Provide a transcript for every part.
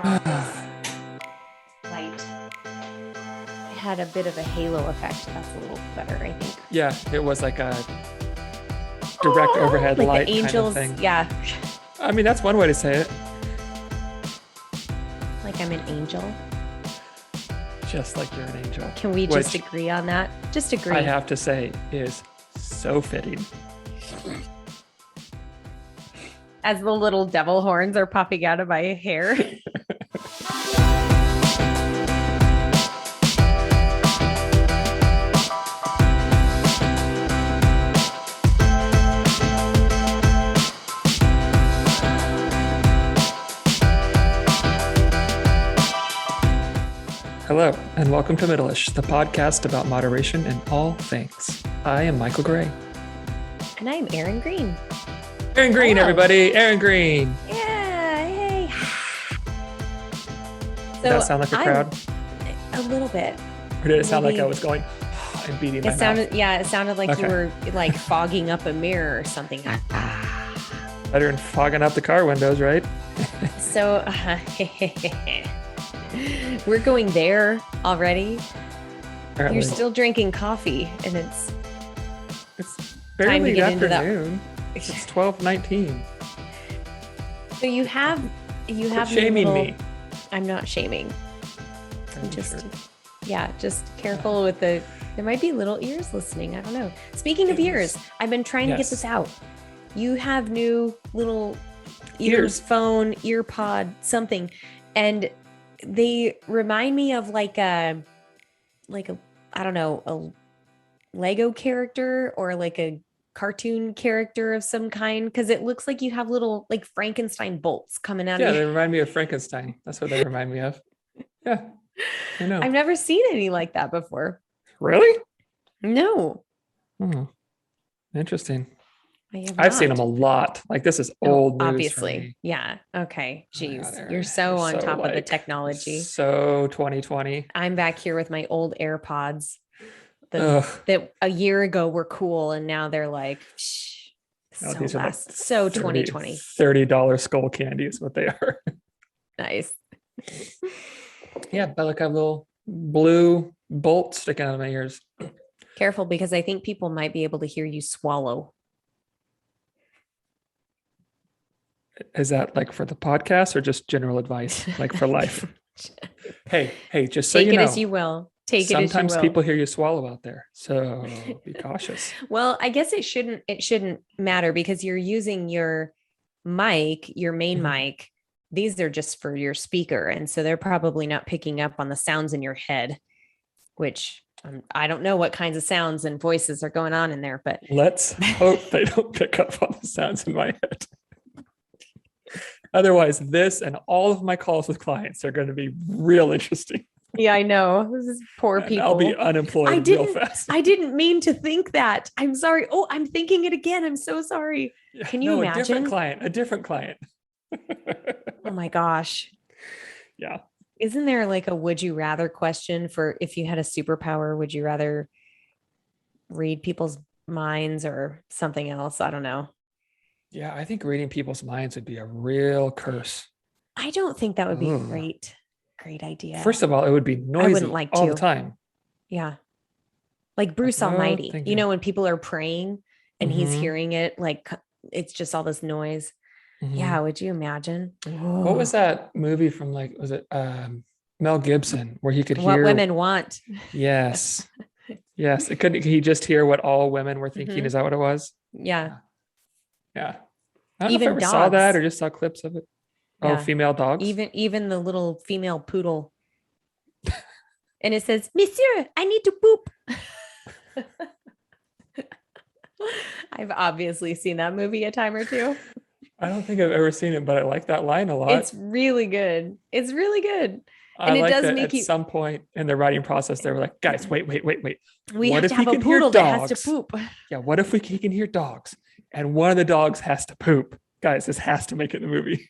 off this light. It had a bit of a halo effect. That's a little better, I think. Yeah, it was like a direct overhead like light the angels, kind of thing. Yeah. I mean, that's one way to say it. Like I'm an angel. Just like you're an angel. Can we just agree on that? Just agree. I have to say is so fitting. As the little devil horns are popping out of my hair. Hello, and welcome to Middleish, the podcast about moderation in all things. I am Michael Gray. And I'm Erin Green. Erin Green, Hello. Everybody. Erin Green. Yeah, hey. Did that sound like a crowd? A little bit. Or did it sound like I was going and beating my mouth? Yeah, it sounded like Okay. you were like fogging up a mirror or something. Better than fogging up the car windows, right? So we're going there already. Apparently. You're still drinking coffee, and it's barely time to get into that. afternoon. It's 12:19. So you have Shaming little, me. I'm not shaming. I'm just Sure. just careful with there might be little ears listening. I don't know. Speaking of ears, I've been trying to get Yes. this out. You have new little Ears. earphone, earpod, something, and they remind me of like a I don't know, a Lego character or like a cartoon character of some kind, because it looks like you have little like Frankenstein bolts coming out Yeah, of they you. remind me of Frankenstein. That's what they remind me of. Yeah, I know. I've never seen any like that before. Really? No, Hmm. Interesting. I have I've seen not. them a lot. Like this is No, old news obviously. for me. Yeah. Okay. Oh my Jeez. God, Erin, You're so on top of the like, technology. So 2020. I'm back here with my old AirPods Ugh. that a year ago were cool, and now they're like No, these are like so 2020. $30 skull candy is what they are. Nice. Yeah, but like a little blue bolt sticking out of my ears. Careful, because I think people might be able to hear you swallow. Is that like for the podcast or just general advice, like for life? Hey, just so Take you it know, as you will. Take it as you sometimes will. people hear you swallow out there, so be cautious. Well, I guess it shouldn't matter, because you're using your mic, your main Mhm. mic. These are just for your speaker, and so they're probably not picking up on the sounds in your head, which I don't know what kinds of sounds and voices are going on in there, but Let's hope they don't pick up on the sounds in my head. Otherwise, this and all of my calls with clients are going to be real interesting. yeah, I know. This is poor And people. I'll be unemployed real fast. I didn't mean to think that. I'm sorry. Oh, I'm thinking it again. I'm so sorry. Yeah, Can you imagine? A different client. Oh my gosh. Yeah. Isn't there like a would you rather question for if you had a superpower? Would you rather read people's minds or something else? I don't know. Yeah, I think reading people's minds would be a real curse. I don't think that would be a Ugh. great idea. First of all, it would be noisy wouldn't like all to. the time. Yeah. Like Bruce no Almighty. thinking. You know, when people are praying and he's Mhm. hearing it, like it's just all this noise. Mhm. Yeah. Would you imagine? What was that movie from, like, was it Mel Gibson, where he could What hear women want? Yes. Yes. Could he just hear what all women were thinking? Mhm. Is that what it was? Yeah. Yeah. I don't know Even if I ever saw that dogs. or just saw clips of it. Yeah. Oh, female dogs. Even the little female poodle. And it says, Monsieur, I need to poop. I've obviously seen that movie a time or two. I don't think I've ever seen it, but I like that line a lot. It's really good. It's really good. I and it like does that make at you- some point in the writing process, they were like, guys, wait. We What have if to he have a can hear poodle that has to dogs? poop. Yeah, what if he can hear dogs and one of the dogs has to poop? Guys, this has to make it in the movie.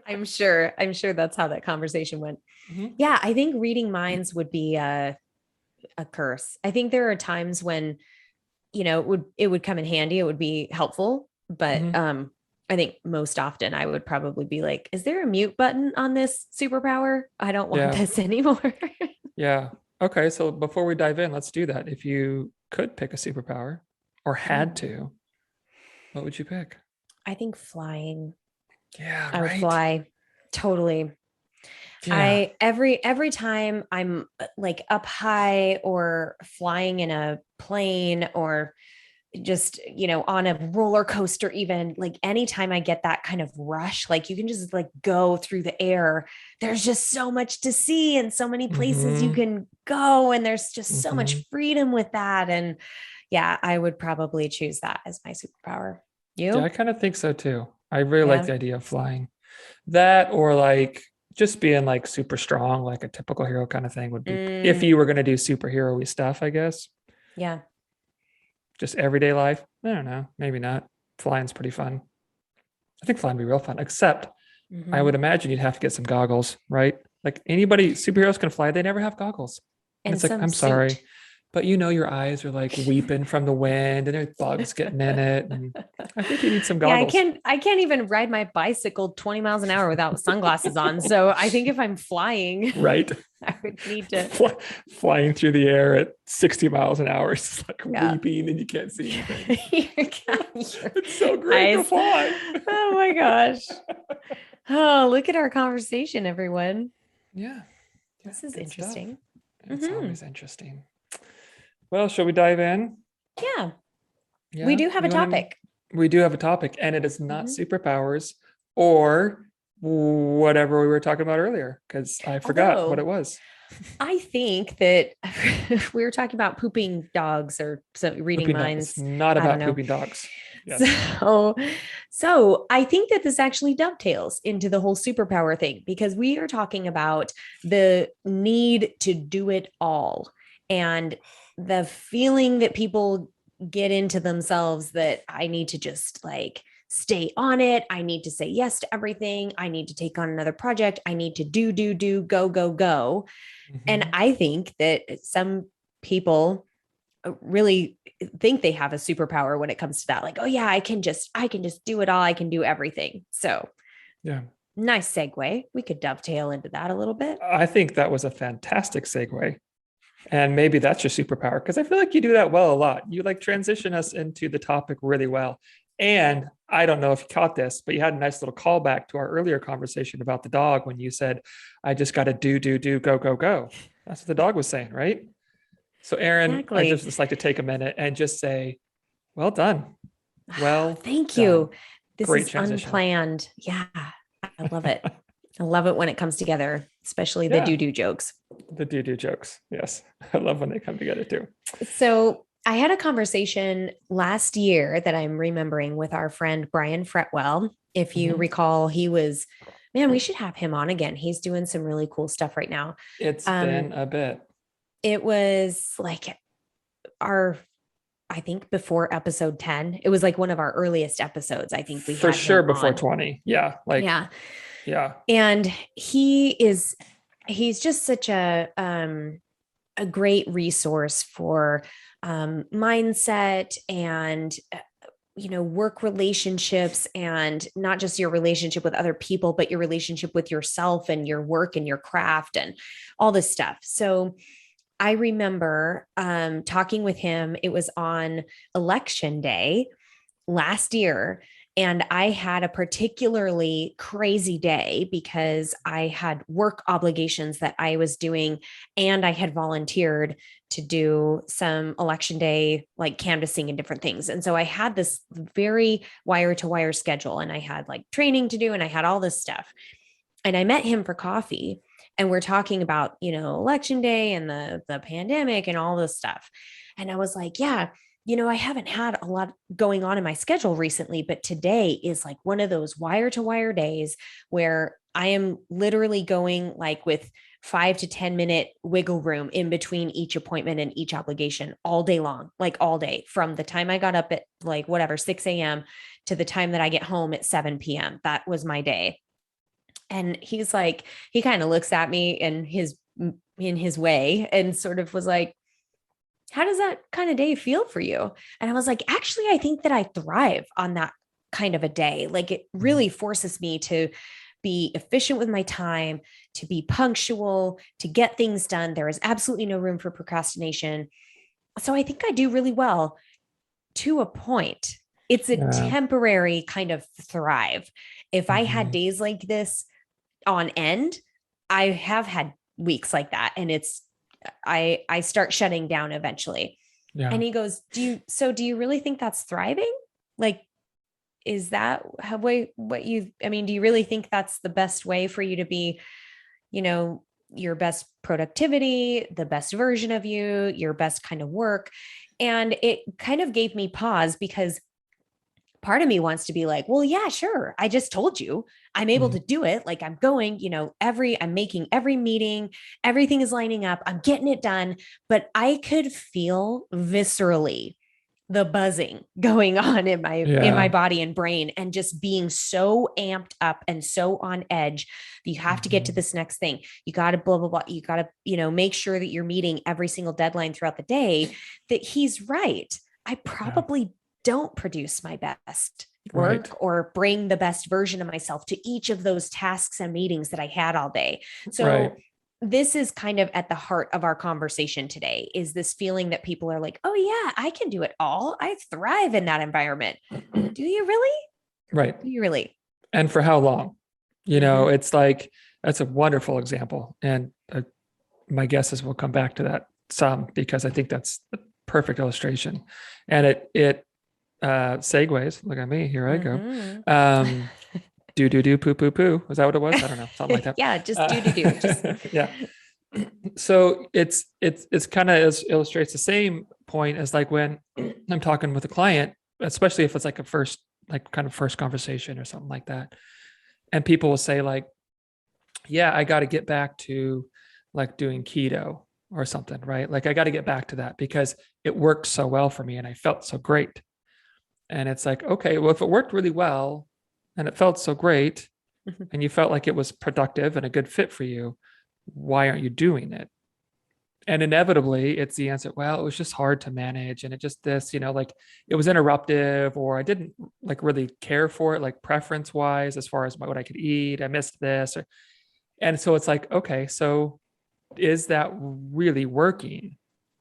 I'm sure that's how that conversation went. Mhm. Yeah, I think reading minds would be a curse. I think there are times when, it would come in handy. It would be helpful, but Mhm. I think most often I would probably be like, is there a mute button on this superpower? I don't want Yeah. this anymore. Yeah. Okay. So before we dive in, let's do that. If you could pick a superpower or had Ooh, to, what would you pick? I think flying. Yeah, I would right. fly totally. Yeah. Every time I'm like up high or flying in a plane or just, on a roller coaster, even like anytime I get that kind of rush, like you can just like go through the air. There's just so much to see and so many places you Mm-hmm. can go. And there's just so much Mm-hmm. freedom with that. And yeah, I would probably choose that as my superpower. Yeah, I You? kind of think so too. I really like Yeah. the idea of flying. That or like just being like super strong, like a typical hero kind of thing would be if Mm, you were going to do superhero-y stuff, I guess. yeah. Just everyday life. I don't know. Maybe not. Flying's pretty fun. I think flying would be real fun, except I Hmm. would imagine you'd have to get some goggles, right? Like anybody, superheroes can fly, they never have goggles. And And it's like, some I'm sorry, suit. but your eyes are like weeping from the wind and there's bugs getting in it. And I think you need some Yeah, I goggles, can't I can't even ride my bicycle 20 miles an hour without sunglasses on. So I think if I'm flying, right? I would need to. Flying through the air at 60 miles an hour. It's like Yeah. weeping and you can't see anything. Your It's so great to eyes. fly. Oh my gosh. Oh, look at our conversation, everyone. Yeah. Yeah. This is Good stuff. interesting. It's Hmm. always interesting. Well, shall we dive in? Yeah, we Yeah. do have a You want to? topic. We do have a topic, and it is not Hmm. superpowers or whatever we were talking about earlier, because I forgot what it Although was. I think that we were talking about pooping dogs or so reading Pooping dogs, minds. not I don't about know. pooping dogs. Yes. So, so I think that this actually dovetails into the whole superpower thing because we are talking about the need to do it all and the feeling that people get into themselves that I need to just like stay on it. I need to say yes to everything. I need to take on another project. I need to do, go, go, go. And Mm-hmm. I think that some people really think they have a superpower when it comes to that, like, oh yeah, I can just do it all, I can do everything. So Yeah. nice segue, we could dovetail into that a little bit. I think that was a fantastic segue. And maybe that's your superpower because I feel like you do that well a lot. You like transition us into the topic really well. And I don't know if you caught this, but you had a nice little callback to our earlier conversation about the dog when you said, I just got to do, go, go, go. That's what the dog was saying, right? So, Aaron, I Exactly. just like to take a minute and just say, well done. Well Thank you. done. This Great is transition. unplanned. Yeah, I love it. I love it when it comes together, especially the Yeah, do jokes. the do jokes. Yes. I love when they come together too. So I had a conversation last year that I'm remembering with our friend Brian Fretwell. If you Mhm. recall, he was, man, we should have him on again. He's doing some really cool stuff right now. It's Um, been a bit. it was like our, I think before episode 10, it was like one of our earliest episodes. I think we For had sure him before on. 20. Yeah. Like, Yeah. yeah. And he's just such a great resource for mindset and work relationships, and not just your relationship with other people but your relationship with yourself and your work and your craft and all this stuff. So I remember talking with him. It was on election day last year. And I had a particularly crazy day because I had work obligations that I was doing, and I had volunteered to do some election day, like canvassing and different things. And so I had this very wire to wire schedule, and I had like training to do, and I had all this stuff. And I met him for coffee, and we're talking about, election day and the pandemic and all this stuff. And I was like, yeah, I haven't had a lot going on in my schedule recently, but today is like one of those wire to wire days where I am literally going like with 5 to 10 minute wiggle room in between each appointment and each obligation all day long, like all day, from the time I got up at like whatever, 6 a.m. to the time that I get home at 7 p.m. That was my day. And he's like, he kind of looks at me in his way and sort of was like, how does that kind of day feel for you? And I was like, actually, I think that I thrive on that kind of a day. Like it Mhm. really forces me to be efficient with my time, to be punctual, to get things done. There is absolutely no room for procrastination. So I think I do really well to a point. It's a Yeah. temporary kind of thrive. If I had Mhm. days like this on end, I have had weeks like that, and I start shutting down eventually. Yeah. And he goes, do you really think that's thriving? Like, is that how way what you I mean, do you really think that's the best way for you to be, you know, your best productivity, the best version of you, your best kind of work? And it kind of gave me pause because part of me wants to be like, well, yeah, sure. I just told you I'm able to Mhm. do it. Like I'm going, I'm making every meeting, everything is lining up, I'm getting it done. But I could feel viscerally the buzzing going on in my Yeah. body and brain, and just being so amped up and so on edge. You have to get to Mhm. this next thing, you got to blah blah blah, you got to make sure that you're meeting every single deadline throughout the day. That he's right, I Yeah. probably don't produce my best Right. work or bring the best version of myself to each of those tasks and meetings that I had all day. Right. So this is kind of at the heart of our conversation today, is this feeling that people are like, oh yeah, I can do it all, I thrive in that environment. Do you really? Right. Do you really? And for how long? Mm-hmm. It's like that's a wonderful example. And my guess is we'll come back to that some because I think that's a perfect illustration. And it segues. Look at me. Here I go. Mm-hmm. Um, do poo poo poo. Was that what it was? I don't know. Something like that. Yeah, just do just Yeah. So it's kind of illustrates the same point as like when I'm talking with a client, especially if it's like a first like kind of first conversation or something like that, and people will say like, yeah, I got to get back to like doing keto or something, right? Like I got to get back to that because it worked so well for me and I felt so great. And it's like, okay, well, if it worked really well and it felt so great and you felt like it was productive and a good fit for you, why aren't you doing it? And inevitably it's the answer, well, it was just hard to manage and it just this, like it was interruptive or I didn't like really care for it, like preference wise, as far as what I could eat. I missed this. And so it's like, okay, so is that really working?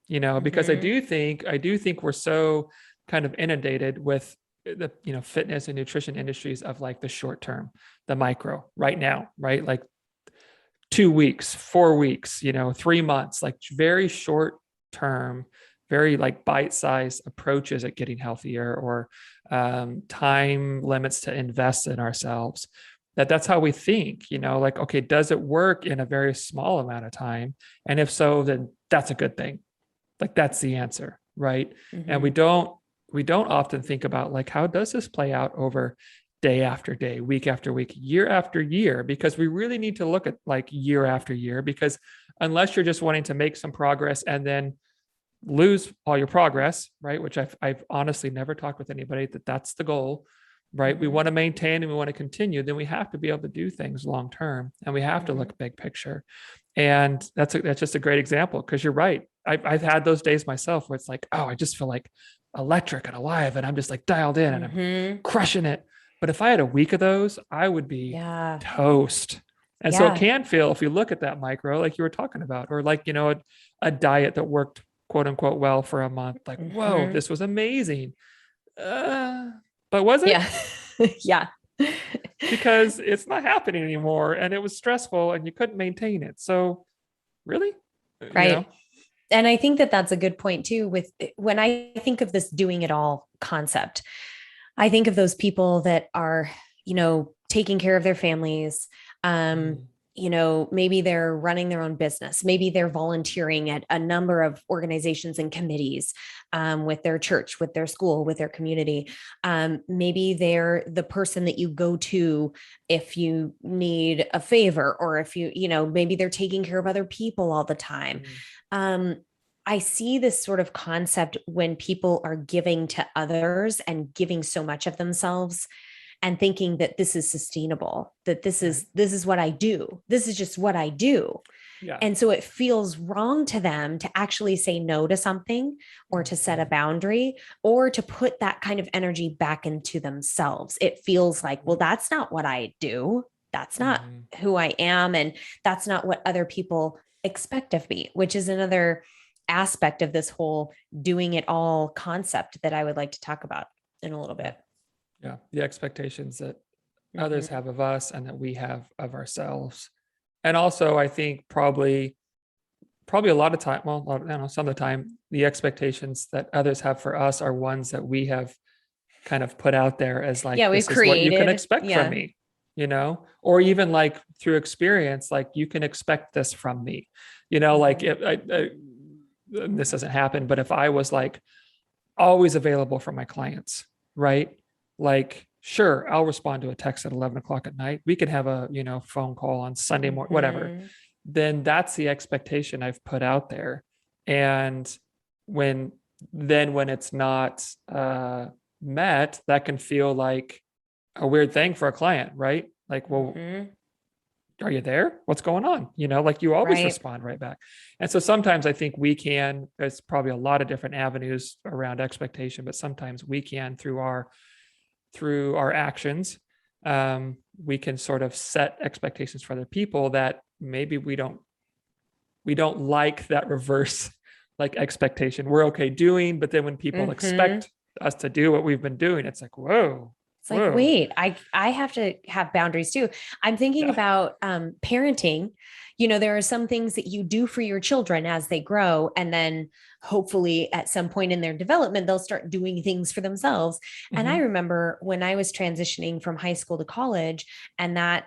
Because mm-hmm. I do think we're so kind of inundated with the fitness and nutrition industries of like the short term, the micro right now, right? Like 2 weeks, 4 weeks, 3 months, like very short term, very like bite-sized approaches at getting healthier or time limits to invest in ourselves. That's how we think, like, okay, does it work in a very small amount of time? And if so, then that's a good thing. Like that's the answer, right? And Mm-hmm. we don't often think about like how does this play out over day after day, week after week, year after year, because we really need to look at like year after year, because unless you're just wanting to make some progress and then lose all your progress, right? Which I've honestly never talked with anybody that that's the goal, right? We Mm-hmm. want to maintain and we want to continue, then we have to be able to do things long term and we have to Mm-hmm. look big picture. And that's just a great example because you're right. I've had those days myself where it's like, oh, I just feel like electric and alive and I'm just like dialed in and I'm Mm-hmm. crushing it. But if I had a week of those, I would be Yeah. toast. And so it Yeah. can feel, if you look at that micro, like you were talking about, or like, a diet that worked quote unquote well for a month, like, whoa, Mm-hmm. this was amazing. Uh, but was it? Yeah. Yeah. Because it's not happening anymore and it was stressful and you couldn't maintain it. So really, you know? Right. And I think that that's a good point too. With when I think of this doing it all concept, I think of those people that are, taking care of their families. Um, Mm, Maybe they're running their own business. Maybe they're volunteering at a number of organizations and committees, with their church, with their school, with their community. Maybe they're the person that you go to if you need a favor, or if maybe they're taking care of other people all the time. mm, Um, I see this sort of concept when people are giving to others and giving so much of themselves and thinking that this is sustainable, that this right. is this is what I do. This is just what I do. Yeah. And so it feels wrong to them to actually say no to something or to set a Mhm. boundary or to put that kind of energy back into themselves. It feels like, well, that's not what I do. That's not Mhm. who I am. And that's not what other people expect of me, which is another aspect of this whole doing it all concept that I would like to talk about in a little Yeah. bit. Yeah. The expectations that others Mm-hmm. have of us and that we have of ourselves. And also, I think probably a lot of time, well, I don't know, some of the time, the expectations that others have for us are ones that we have kind of put out there as like, Yeah, we've this is what you can created. expect from Yeah. me, or even like through experience, like you can expect this from me, like Mm-hmm. if this doesn't happen, but if I was like always available for my clients, right? Like, sure, I'll respond to a text at 11 o'clock at night. We could have a, phone call on Sunday morning, whatever. Mm-hmm. Then that's the expectation I've put out there. And when when it's not met, that can feel like a weird thing for a client, right? Like, well, Mm-hmm. are you there? What's going on? Like you always Right. respond right back. And so sometimes I think there's probably a lot of different avenues around expectation, but sometimes we can through our actions, we can sort of set expectations for other people that maybe we don't like that reverse like expectation. We're okay doing, but then when people Mm-hmm. expect us to do what we've been doing, it's like, whoa, It's like, whoa. wait, I have to have boundaries too. I'm thinking Yeah. about parenting. There are some things that you do for your children as they grow, and then hopefully at some point in their development, they'll start doing things for themselves. And I Mm-hmm. remember when I was transitioning from high school to college, and that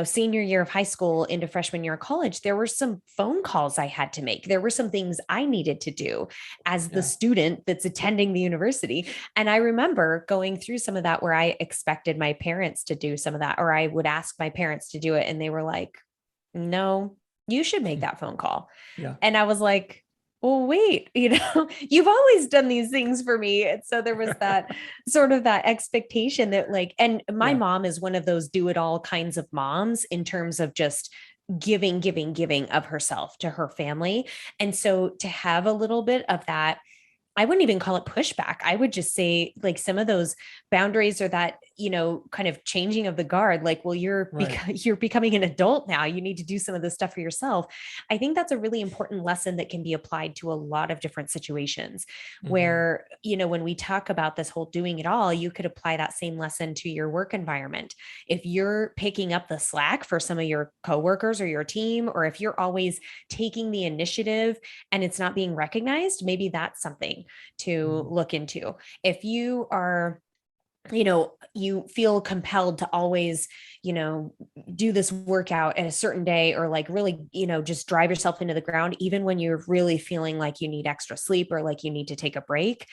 senior year of high school into freshman year of college, there were some phone calls I had to make. There were some things I needed to do as the Yeah. student that's attending the university. And I remember going through some of that where I expected my parents to do some of that, or I would ask my parents to do it. And they were like, no, you should make that phone call. Yeah. And I was like, well, wait, you've always done these things for me. And so there was that sort of that expectation that, like, and my Yeah. mom is one of those do it all kinds of moms in terms of just giving, giving, giving of herself to her family. And so to have a little bit of that, I wouldn't even call it pushback. I would just say like some of those boundaries or that, kind of changing of the guard, like, well, Right. you're becoming an adult now. You need to do some of this stuff for yourself. I think that's a really important lesson that can be applied to a lot of different situations Mm-hmm. where, when we talk about this whole doing it all, you could apply that same lesson to your work environment. If you're picking up the slack for some of your coworkers or your team, or if you're always taking the initiative and it's not being recognized, maybe that's something to Mm-hmm. look into. If you are, you feel compelled to always, you know, do this workout at a certain day, or like really, just drive yourself into the ground, even when you're really feeling like you need extra sleep or like you need to take a break,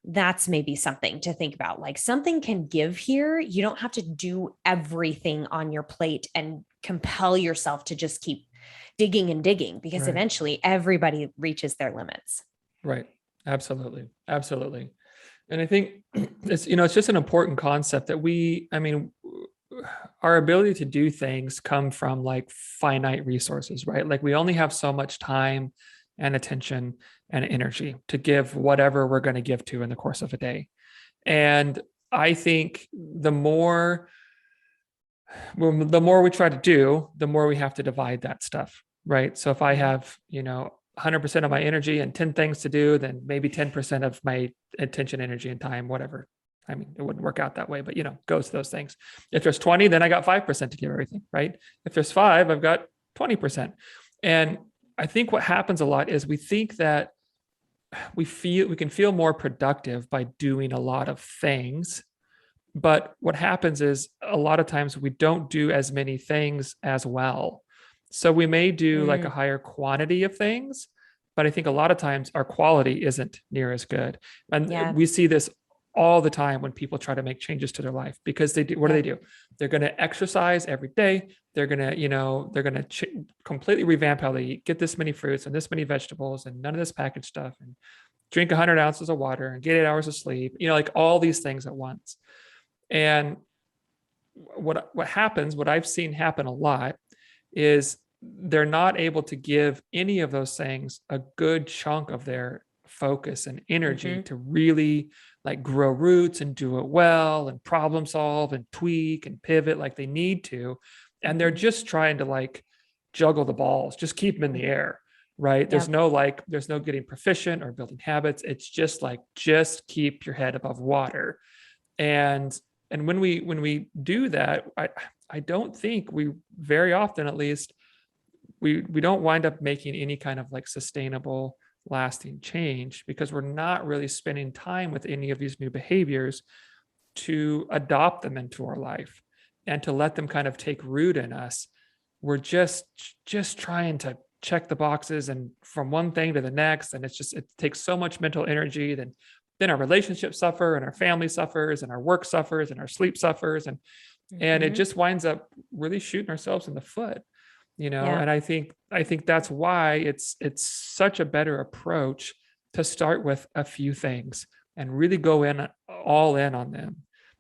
that's maybe something to think about. Like something can give here. You don't have to do everything on your plate and compel yourself to just keep digging and digging, because Right. eventually everybody reaches their limits. Right. Absolutely. Absolutely. And I think it's just an important concept that our ability to do things come from like finite resources, right? Like we only have so much time and attention and energy to give whatever we're going to give to in the course of a day. And I think the more we try to do, the more we have to divide that stuff, right? So if I Mm-hmm. have, 100% of my energy and 10 things to do, then maybe 10% of my attention, energy, and time, whatever. I mean, it wouldn't work out that way, but goes to those things. If there's 20, then I got 5% to give everything, right? If there's five, I've got 20%. And I think what happens a lot is we think that we can feel more productive by doing a lot of things. But what happens is a lot of times we don't do as many things as well. So we may do like a Mm, higher quantity of things, but I think a lot of times our quality isn't near as good. And yeah. we see this all the time when people try to make changes to their life, because what do they Yep. do? They're going to exercise every day. They're going to completely revamp how they eat, get this many fruits and this many vegetables and none of this packaged stuff, and drink 100 ounces of water and get 8 hours of sleep, like all these things at once. And what I've seen happen a lot is they're not able to give any of those things a good chunk of their focus and energy Mm-hmm. to really like grow roots and do it well and problem solve and tweak and pivot like they need to. And they're Mm-hmm. just trying to like juggle the balls, just keep them in the air, right? Yep. There's no getting proficient or building habits. It's just like, just keep your head above water. And when we do that, I don't think we, very often at least, we don't wind up making any kind of like sustainable lasting change, because we're not really spending time with any of these new behaviors to adopt them into our life and to let them kind of take root in us. We're just trying to check the boxes and from one thing to the next, and it takes so much mental energy. Then our relationships suffer, and our family suffers, and our work suffers, and our sleep suffers, and it Mm-hmm. just winds up really shooting ourselves in the foot, Yeah. and I think that's why it's such a better approach to start with a few things and really go in all in on them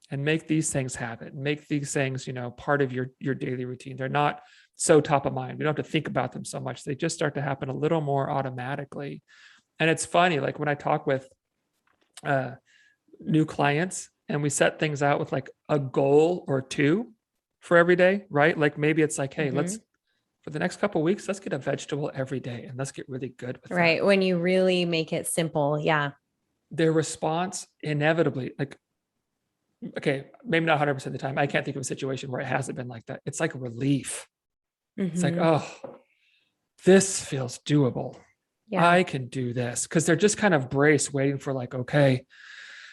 and make these things habit, make these things, part of your daily routine. They're not so top of mind. We don't have to think about them so much. They just start to happen a little more automatically. And it's funny, like when I talk with uh, new clients and we set things out with like a goal or two for every day, right? Like maybe it's like, hey, Mm-hmm. let's, for the next couple of weeks, let's get a vegetable every day and let's get really good with that. Right. When you really make it simple. Yeah. Their response inevitably, like, okay, maybe not 100% of the time. I can't think of a situation where it hasn't been like that. It's like relief. It's like, Mm-hmm. oh, this feels doable. Yeah. I can do this. Cause they're just kind of braced, waiting for like, okay,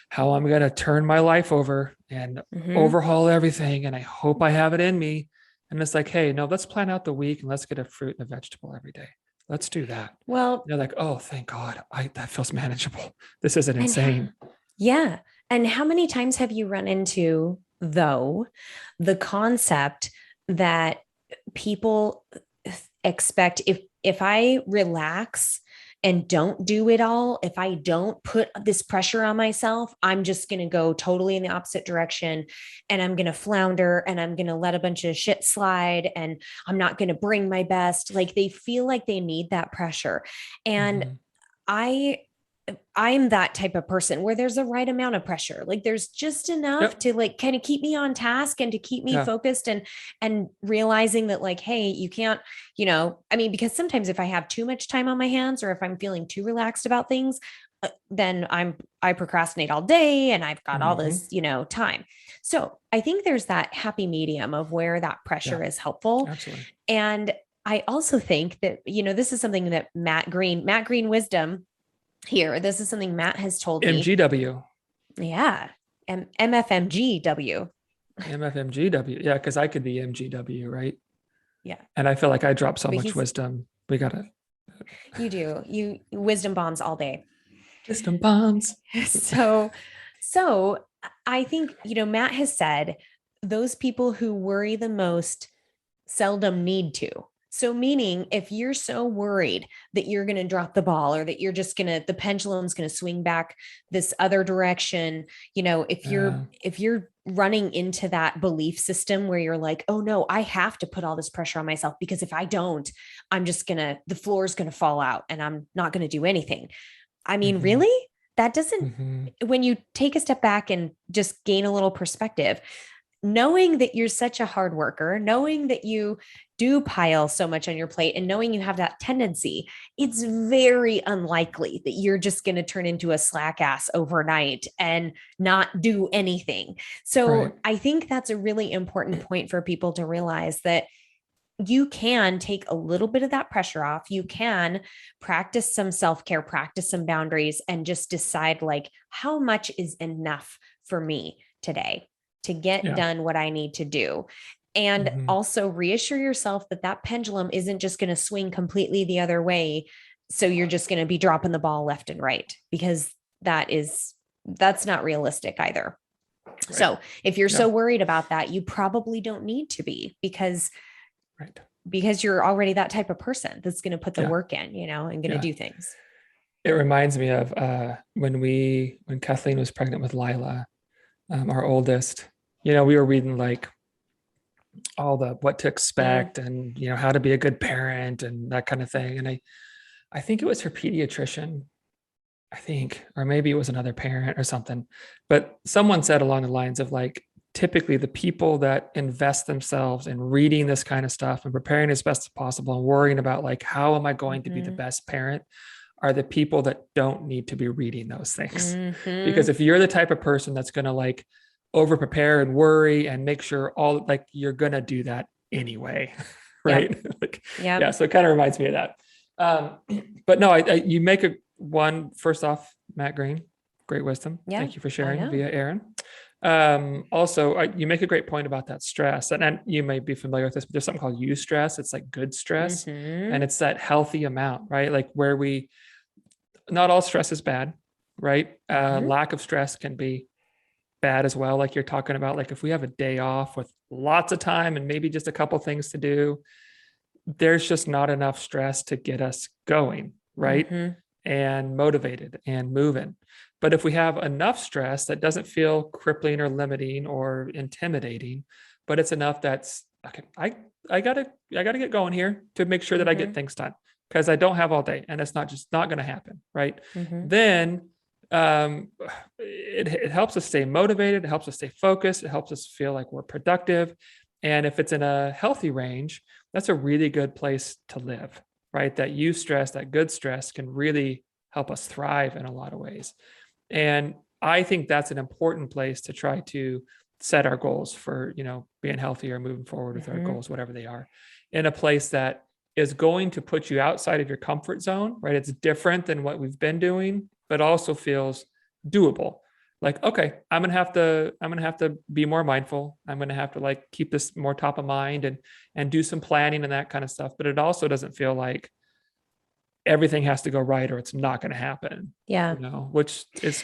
how I'm going to turn my life over and Mm-hmm. overhaul everything. And I hope I have it in me. And it's like, hey, no, let's plan out the week and let's get a fruit and a vegetable every day. Let's do that. Well, And they're like, oh, thank God. That feels manageable. This isn't and insane. yeah. And how many times have you run into, though, the concept that people expect, if I relax and don't do it all, if I don't put this pressure on myself, I'm just going to go totally in the opposite direction, and I'm going to flounder, and I'm going to let a bunch of shit slide, and I'm not going to bring my best. Like they feel like they need that pressure. And Mm-hmm. I I'm that type of person where there's a right amount of pressure. Like there's just enough Yep. to like kind of keep me on task and to keep me Yeah. focused, and realizing that like, hey, you can't, I mean, because sometimes if I have too much time on my hands, or if I'm feeling too relaxed about things, then I procrastinate all day and I've got all Mm-hmm. this, time. So I think there's that happy medium of where that Yeah. pressure is helpful. Absolutely. And I also think that, this is something that Matt Green wisdom here. This is something Matt has told me. MGW. Yeah. MFMGW. MFMGW. Yeah. Cause I could be MGW, right? Yeah. And I feel like I drop so But much wisdom. We got to you do, you wisdom bombs all day. wisdom bombs. So, so I think, Matt has said those people who worry the most seldom need to. So, meaning if you're so worried that you're going to drop the ball, or that you're just going to, the pendulum's going to swing back this other direction, if you're running into that belief system where you're like, oh no, I have to put all this pressure on myself, because if I don't, the floor is going to fall out and I'm not going to do anything. I mean, Mm-hmm. really? That doesn't, Mm-hmm. when you take a step back and just gain a little perspective, knowing that you're such a hard worker, knowing that you do pile so much on your plate, and knowing you have that tendency, it's very unlikely that you're just going to turn into a slack ass overnight and not do anything. Right. So I think that's a really important point for people to realize, that you can take a little bit of that pressure off. You can practice some self-care, practice some boundaries, and just decide like, how much is enough for me today to get Yeah. done what I need to do. And Mm-hmm. also reassure yourself that that pendulum isn't just going to swing completely the other way. So you're just going to be dropping the ball left and right, because that's not realistic either. Right. So if you're so Yeah. worried about that, you probably don't need to be, because Right. you're already that type of person that's going to put the Yeah. work in, and going to Yeah. do things. It reminds me of when Kathleen was pregnant with Lila, our oldest. We were reading like all the what to Mm. expect and how to be a good parent and that kind of thing. And I think it was her pediatrician, I think, or maybe it was another parent or something, but someone said along the lines of like, typically the people that invest themselves in reading this kind of stuff and preparing as best as possible and worrying about like, how am I going to be the Mm-hmm. best parent, are the people that don't need to be reading those things. Because Mm-hmm. if you're the type of person that's going to like over prepare and worry and make sure all like you're going to do that anyway, Yep. right? Like, yeah. Yep. So it kind of reminds me of that. But no, you make a one, first off, Matt Green, great wisdom. Yeah. Thank you for I sharing know. via Aaron. Also, you make a great point about that stress, and you may be familiar with this, but there's something called eustress. It's like good stress, and Mm-hmm. it's that healthy amount, right? Like where we, not all stress is bad, right? Mm-hmm. Lack of stress can be bad as well. Like you're talking about, like if we have a day off with lots of time and maybe just a couple things to do, there's just not enough stress to get us going, right? Mm-hmm. And motivated and moving. But if we have enough stress that doesn't feel crippling or limiting or intimidating, but it's enough that's okay, I gotta get going here to make sure that I get Mm-hmm. things done because I don't have all day and it's not just not going to happen, right? Mm-hmm. Then um, it helps us stay motivated, it helps us stay focused, it helps us feel like we're productive. And if it's in a healthy range, that's a really good place to live, right? That eustress, that good stress can really help us thrive in a lot of ways. And I think that's an important place to try to set our goals for, being healthy or moving forward with our Mm-hmm. goals, whatever they are, in a place that is going to put you outside of your comfort zone, right? It's different than what we've been doing, but also feels doable. Like, okay, I'm gonna have to be more mindful. I'm gonna have to like keep this more top of mind and do some planning and that kind of stuff. But it also doesn't feel like everything has to go right or it's not going to happen, Yeah. which is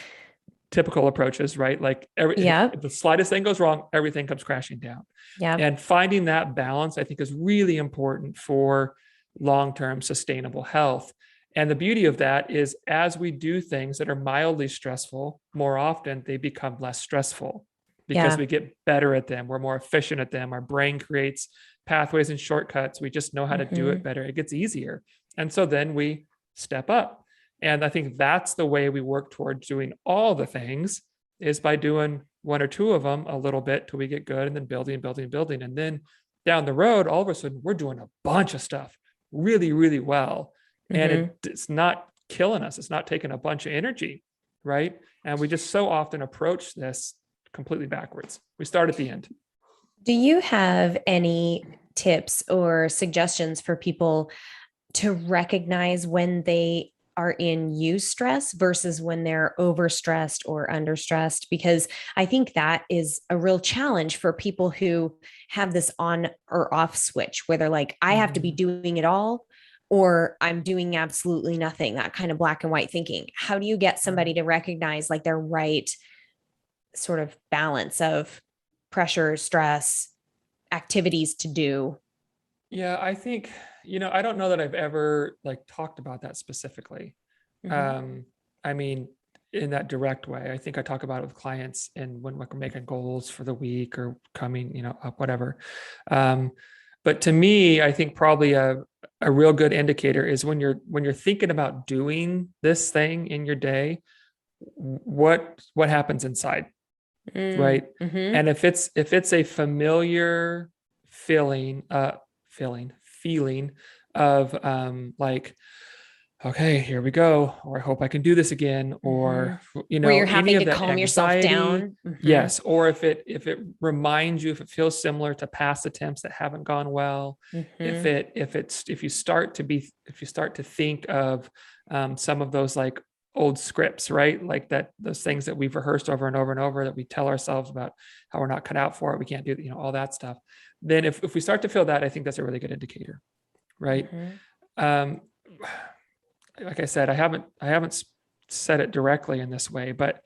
typical approaches, right? Like if Yep. the slightest thing goes wrong, everything comes crashing down. Yep. And finding that balance, I think, is really important for long-term sustainable health. And the beauty of that is as we do things that are mildly stressful, more often they become less stressful because Yeah. we get better at them. We're more efficient at them. Our brain creates pathways and shortcuts. We just know how to do it Mm-hmm. better. It gets easier. And so then we step up. And I think that's the way we work towards doing all the things is by doing one or two of them a little bit till we get good and then building, building, building. And then down the road, all of a sudden we're doing a bunch of stuff really, really well. And Mm-hmm. it's not killing us. It's not taking a bunch of energy, right? And we just so often approach this completely backwards. We start at the end. Do you have any tips or suggestions for people to recognize when they are in eustress versus when they're overstressed or understressed? Because I think that is a real challenge for people who have this on or off switch where they're like, I have to be Mhm. doing it all or I'm doing absolutely nothing, that kind of black and white thinking. How do you get somebody to recognize like their right sort of balance of pressure, stress, activities to do? Yeah, I think, I don't know that I've ever like talked about that specifically. Mm-hmm. Um, I mean, in that direct way, I think I talk about it with clients and when we're making goals for the week or coming, up, whatever. Um, but to me, I think probably a real good indicator is when you're thinking about doing this thing in your day, what happens inside, right? Mm-hmm. And if it's a familiar feeling, feeling of like, okay, here we go, or I hope I can do this again, Mm-hmm. or Where you're any having of to that calm yourself anxiety. down. Mm-hmm. Yes, or if it reminds you, if it feels similar to past attempts that haven't gone well, Mm-hmm. if you start to think of some of those like old scripts, right? Like that, those things that we've rehearsed over and over and over that we tell ourselves about how we're not cut out for it, we can't do, all that stuff. Then if we start to feel that, I think that's a really good indicator, right? Mm-hmm. Um, like I said, I haven't said it directly in this way, but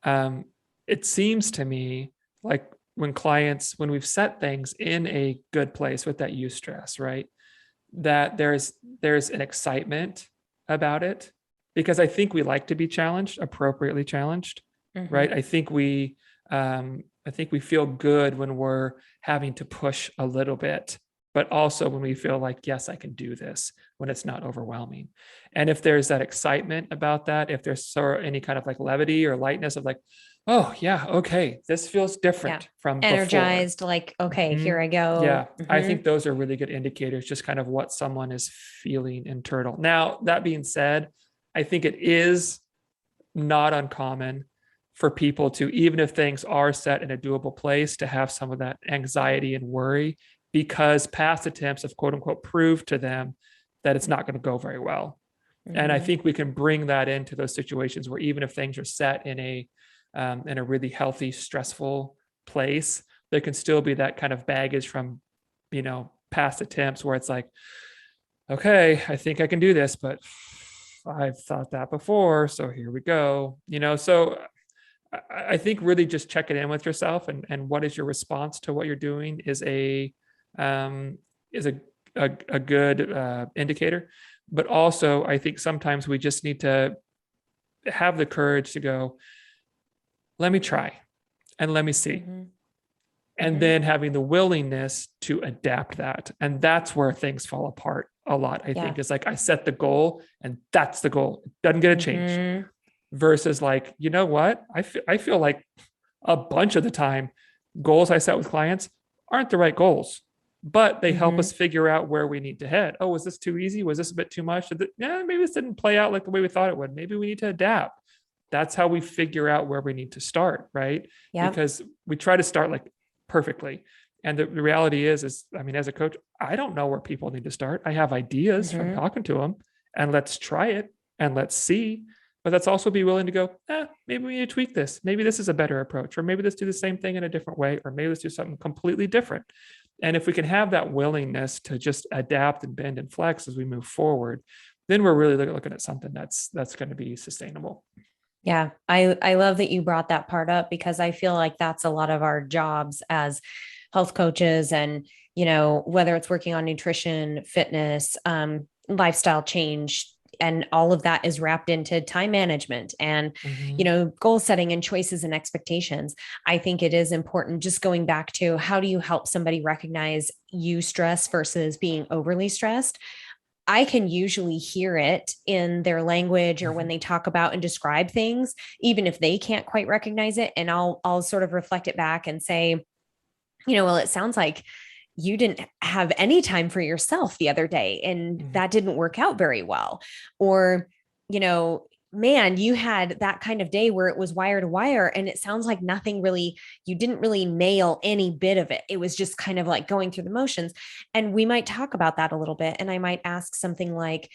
um, it seems to me like when we've set things in a good place with that eustress, right? That there's an excitement about it because I think we like to be challenged, appropriately challenged, Mm-hmm. right? I think we I think we feel good when we're having to push a little bit, but also when we feel like, yes, I can do this, when it's not overwhelming. And if there's that excitement about that, if there's any kind of like levity or lightness of like, oh yeah, okay, this feels Yeah. different from before. Energized, like, okay, here Mhm. I go. Yeah, I think those are really good indicators, just kind of what someone is feeling internal. Now, that being said, I think it is not uncommon for people to, even if things are set in a doable place, to have some of that anxiety and worry because past attempts have quote unquote proved to them that it's not going to go very well. And I Mm-hmm. think we can bring that into those situations where even if things are set in a really healthy, stressful place, there can still be that kind of baggage from, past attempts where it's like, okay, I think I can do this, but I've thought that before. So here we go. So I think really just checking in with yourself and what is your response to what you're doing um, is a good indicator. But also, I think sometimes we just need to have the courage to go, let me try and let me see. Mm-hmm. And Mm-hmm. then having the willingness to adapt that. And that's where things fall apart a lot, I Yeah. think. Is like I set the goal and that's the goal. It doesn't get a change. Mm-hmm. Versus like, you know what? I feel like a bunch of the time, goals I set with clients aren't the right goals, but they help Mm-hmm. us figure out where we need to head. Oh, was this too easy? Was this a bit too much? Yeah, maybe this didn't play out like the way we thought it would. Maybe we need to adapt. That's how we figure out where we need to start, right? Yep. Because we try to start like perfectly. And the reality is, I mean, as a coach, I don't know where people need to start. I have ideas from Mm-hmm. talking to them, and let's try it and let's see. But let's also be willing to go, maybe we need to tweak this. Maybe this is a better approach, or maybe let's do the same thing in a different way, or maybe let's do something completely different. And if we can have that willingness to just adapt and bend and flex as we move forward, then we're really looking at something that's going to be sustainable. Yeah, I love that you brought that part up because I feel like that's a lot of our jobs as health coaches and, whether it's working on nutrition, fitness, lifestyle change, and all of that is wrapped into time management and, Mm-hmm. goal setting and choices and expectations. I think it is important just going back to how do you help somebody recognize you stress versus being overly stressed. I can usually hear it in their language or when Mm-hmm. they talk about and describe things, even if they can't quite recognize it. And I'll sort of reflect it back and say, well, it sounds like you didn't have any time for yourself the other day and Mm-hmm. that didn't work out very well. Or, you know, man, you had that kind of day where it was wire to wire and it sounds like nothing really, you didn't really nail any bit of it. It was just kind of like going through the motions. And we might talk about that a little bit. And I might ask something like,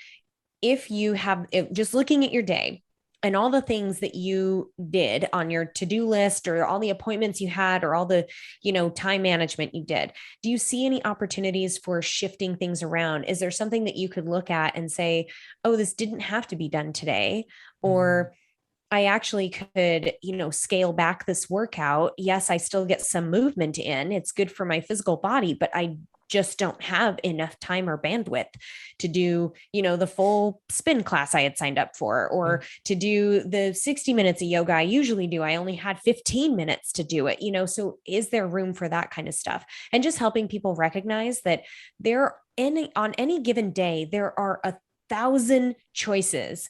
if just looking at your day and all the things that you did on your to-do list or all the appointments you had or all the time management you did, do you see any opportunities for shifting things around? Is there something that you could look at and say, oh, this didn't have to be done today, Mm-hmm. or I actually could, scale back this workout. Yes, I still get some movement in. It's good for my physical body, but I just don't have enough time or bandwidth to do, the full spin class I had signed up for, or to do the 60 minutes of yoga I usually do. I only had 15 minutes to do it, so is there room for that kind of stuff? And just helping people recognize that on any given day, there are 1,000 choices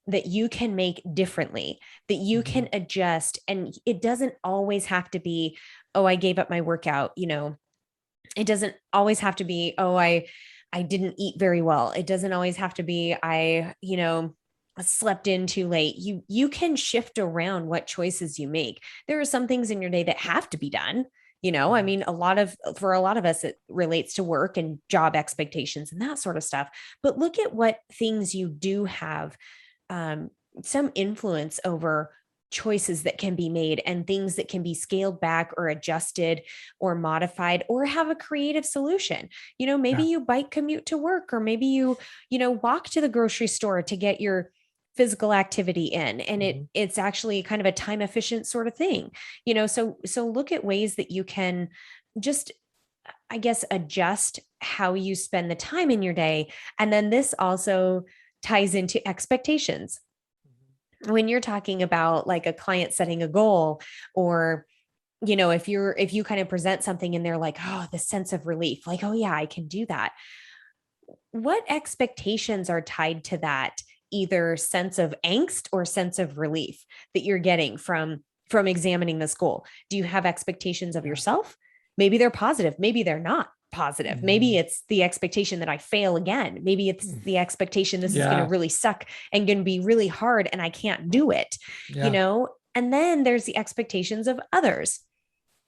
that you can make differently, that you Mm-hmm. can adjust. And it doesn't always have to be, oh, I gave up my workout. It doesn't always have to be, oh, I didn't eat very well. It doesn't always have to be, I slept in too late. You can shift around what choices you make. There are some things in your day that have to be done. I Mm-hmm. mean, for a lot of us, it relates to work and job expectations and that sort of stuff. But look at what things you do have um, some influence over choices that can be made and things that can be scaled back or adjusted or modified or have a creative solution. Maybe Yeah. you bike commute to work, or maybe you walk to the grocery store to get your physical activity in, and Mm-hmm. it's actually kind of a time efficient sort of thing. So look at ways that you can just, I guess, adjust how you spend the time in your day. And then this also ties into expectations. When you're talking about like a client setting a goal or if you kind of present something and they're like, oh, this sense of relief, like, oh yeah, I can do that. What expectations are tied to that, either sense of angst or sense of relief that you're getting from examining this goal? Do you have expectations of Yeah. yourself? Maybe they're positive, maybe they're not positive. Maybe Mhm. it's the expectation that I fail again. Maybe it's the expectation this is going to Yeah. really suck and going to be really hard and I can't do it, you Yeah. know? And then there's the expectations of others.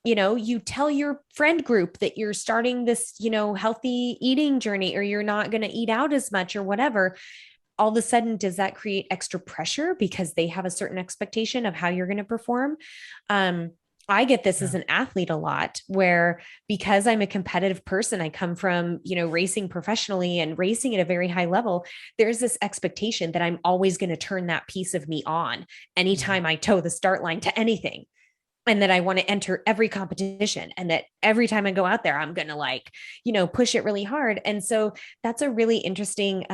You tell your friend group that you're starting this, healthy eating journey, or you're not going to eat out as much or whatever. All of a sudden, does that create extra pressure because they have a certain expectation of how you're going to perform? Um, I get this as Yeah. an athlete a lot, where because I'm a competitive person, I come from, racing professionally and racing at a very high level. There's this expectation that I'm always going to turn that piece of me on Mhm. anytime I toe the start line to anything, and that I want to enter every competition, and that every time I go out there, I'm going to push it really hard. And so that's a really interesting,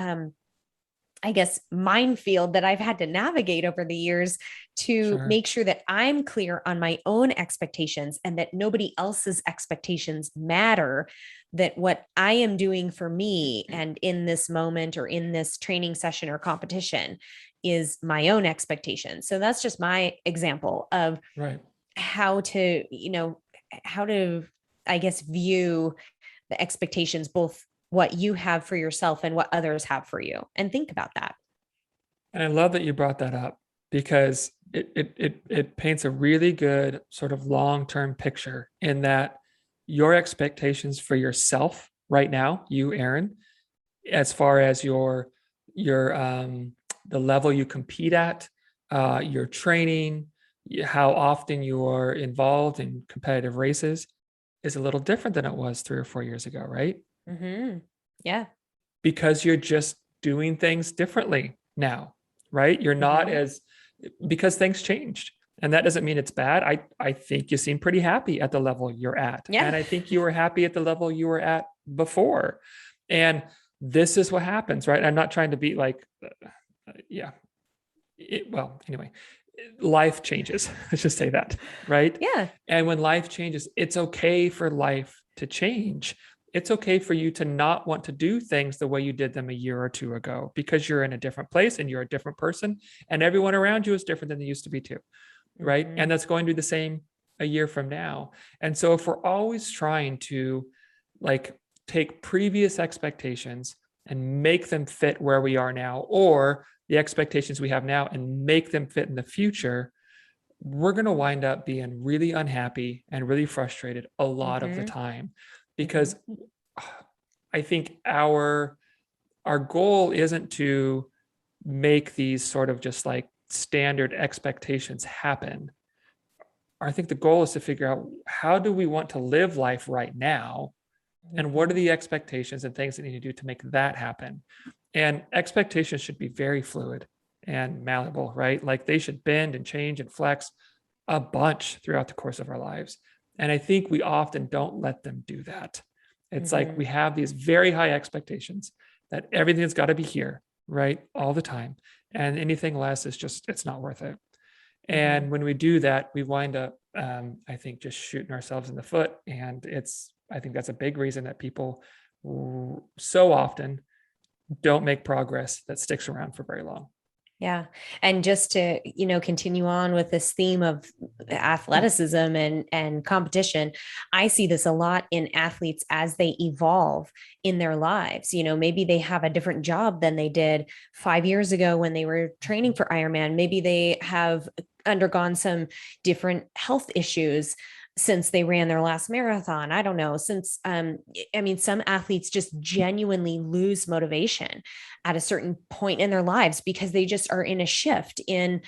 I guess, minefield that I've had to navigate over the years to Sure. make sure that I'm clear on my own expectations and that nobody else's expectations matter. That what I am doing for me and in this moment or in this training session or competition is my own expectation. So that's just my example of Right. how to, how to, I guess, view the expectations, both what you have for yourself and what others have for you, and think about that. And I love that you brought that up because it paints a really good sort of long-term picture in that your expectations for yourself right now, you, Aaron, as far as your the level you compete at, your training, how often you are involved in competitive races is a little different than it was 3 or 4 years ago, right? Mm-hmm. Yeah. Because you're just doing things differently now, right? You're not Mm-hmm. as because things changed. And that doesn't mean it's bad. I think you seem pretty happy at the level you're at. Yeah. And I think you were happy at the level you were at before. And this is what happens, right? I'm not trying to be like, yeah. Well, anyway, life changes. Let's just say that, right? Yeah. And when life changes, it's okay for life to change. It's okay for you to not want to do things the way you did them a year or two ago because you're in a different place and you're a different person, and everyone around you is different than they used to be too, right? Mm-hmm. And that's going to be the same a year from now. And so if we're always trying to like take previous expectations and make them fit where we are now, or the expectations we have now and make them fit in the future, we're going to wind up being really unhappy and really frustrated a lot of the Mm-hmm. time Mm-hmm. because I think our goal isn't to make these sort of just like standard expectations happen. I think the goal is to figure out how do we want to live life right now, and what are Mm-hmm. the expectations and things that need to do to make that happen. And expectations should be very fluid and malleable, right? Like they should bend and change and flex a bunch throughout the course of our lives. And I think we often don't let them do that. It's like Mm-hmm. we have these very high expectations that everything's got to be here, right? All the time. And anything less is just, it's not worth it. Mm-hmm. And when we do that, we wind up, I think, just shooting ourselves in the foot. And I think that's a big reason that people so often don't make progress that sticks around for very long. Yeah. And just to, continue on with this theme of athleticism and competition, I see this a lot in athletes as they evolve in their lives. Maybe they have a different job than they did 5 years ago when they were training for Ironman. Maybe they have undergone some different health issues since they ran their last marathon. I don't know. I mean, some athletes just genuinely lose motivation at a certain point in their lives because they just are in a shift in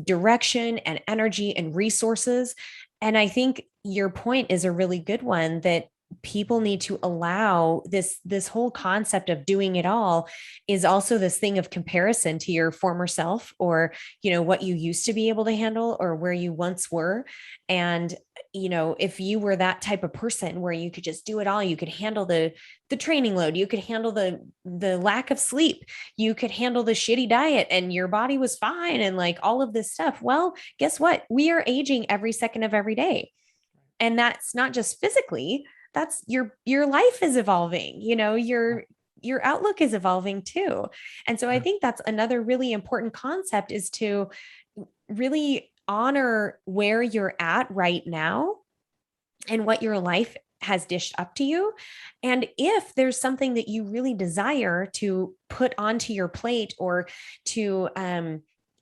direction and energy and resources. And I think your point is a really good one, that people need to allow this whole concept of doing it all is also this thing of comparison to your former self, or what you used to be able to handle or where you once were. And if you were that type of person where you could just do it all, you could handle the training load, you could handle the lack of sleep, you could handle the shitty diet, and your body was fine, and like all of this stuff. Well, guess what? We are aging every second of every day. And that's not just physically, that's your life is evolving, your outlook is evolving too. And so I Yeah. think that's another really important concept, is to really honor where you're at right now and what your life has dished up to you. And if there's something that you really desire to put onto your plate, or to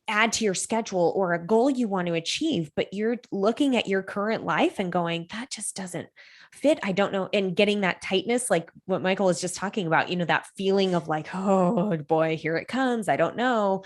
add to your schedule, or a goal you want to achieve, but you're looking at your current life and going, that just doesn't fit. I don't know. And getting that tightness, like what Michael was just talking about, that feeling of like, oh boy, here it comes. I don't know.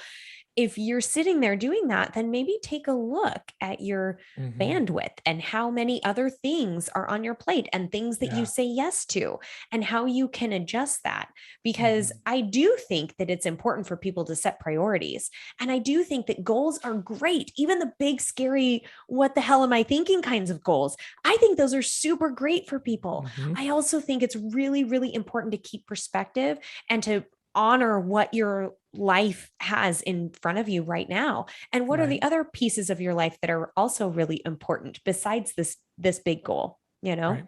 If you're sitting there doing that, then maybe take a look at your Hmm. bandwidth and how many other things are on your plate, and things that you Yeah. say yes to, and how you can adjust that. Because Hmm. I do think that it's important for people to set priorities. And I do think that goals are great, even the big, scary, what the hell am I thinking kinds of goals. I think those are super great for people. Hmm. I also think it's really, really important to keep perspective and to honor what your life has in front of you right now, and what are Right. the other pieces of your life that are also really important besides this big goal. Right.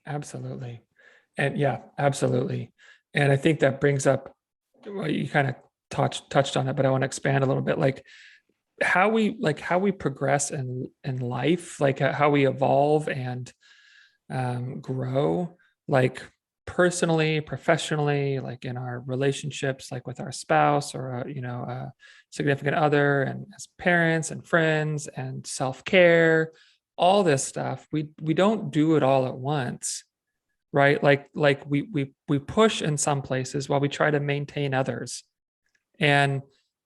Absolutely. And yeah, absolutely. And I think that brings up, well, you kind of touched on it, but I want to expand a little bit, how we progress in life, like how we evolve and grow, like personally, professionally, like in our relationships, like with our spouse or a significant other, and as parents and friends and self-care, all this stuff. We don't do it all at once, right? Like we push in some places while we try to maintain others. And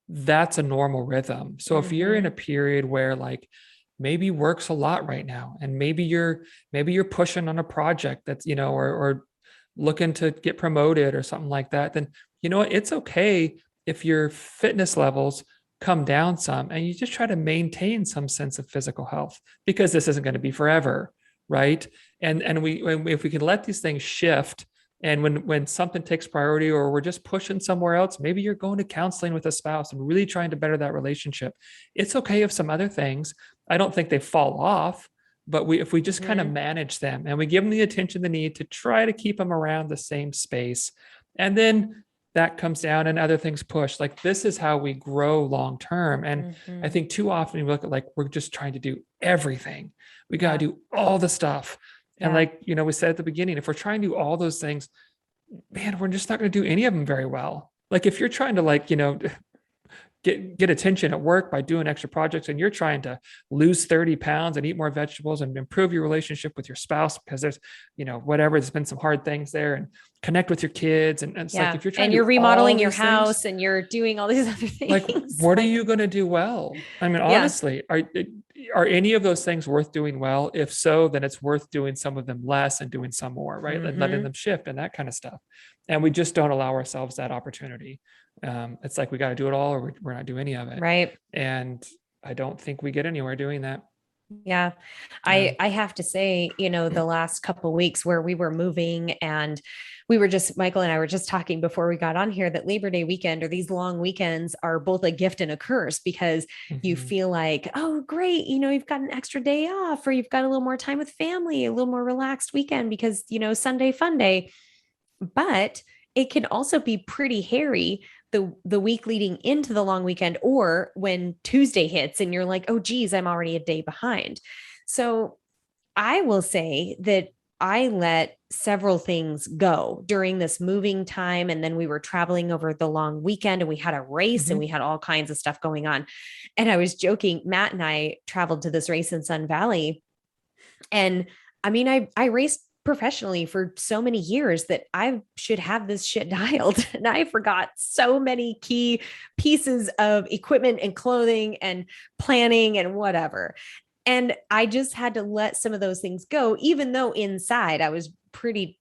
that's a normal rhythm. So if you're in a Mm-hmm. period where like maybe work's a lot right now, and maybe you're pushing on a project that's, or looking to get promoted or something like that, then you know what? It's okay if your fitness levels come down some, and you just try to maintain some sense of physical health, because this isn't going to be forever, right? And if we can let these things shift, and when something takes priority, or we're just pushing somewhere else, maybe you're going to counseling with a spouse and really trying to better that relationship. It's okay if some other things, I don't think they fall off, but if we just kind of Mm-hmm. manage them and we give them the attention they need to try to keep them around the same space, and then that comes down and other things push. Like, this is how we grow long term. And I Mm-hmm. think too often we look at, like, we're just trying to do everything. We got to Yeah. do all the stuff. And Yeah. like, we said at the beginning, if we're trying to do all those things, man, we're just not going to do any of them very well. Like, if you're trying to, like, get attention at work by doing extra projects, and you're trying to lose 30 pounds and eat more vegetables and improve your relationship with your spouse, because there's, whatever, there's been some hard things there, and connect with your kids. And it's like, Yeah. if you're trying And to you're do all remodeling your these things, house and you're doing all these other like, things. what are Like, you going to do well? I mean, yeah. honestly, are any of those things worth doing well? If so, then it's worth doing some of them less and doing some more, right? And letting Mm-hmm. them shift and that kind of stuff. And we just don't allow ourselves that opportunity. It's like we got to do it all, or we're not doing any of it. Right. And I don't think we get anywhere doing that. Yeah. Yeah. I have to say, the last couple of weeks where we were moving, and Michael and I were just talking before we got on here, that Labor Day weekend, or these long weekends, are both a gift and a curse, because you Mhm. feel like, oh, great, you've got an extra day off, or you've got a little more time with family, a little more relaxed weekend because, Sunday fun day. But it can also be pretty hairy the week leading into the long weekend, or when Tuesday hits and you're like, oh geez, I'm already a day behind. So I will say that I let several things go during this moving time. And then we were traveling over the long weekend, and we had a race, and we Mhm. had all kinds of stuff going on. And I was joking, Matt and I traveled to this race in Sun Valley. And I mean, I raced professionally for so many years that I should have this shit dialed. And I forgot so many key pieces of equipment and clothing and planning and whatever. And I just had to let some of those things go, even though inside I was pretty,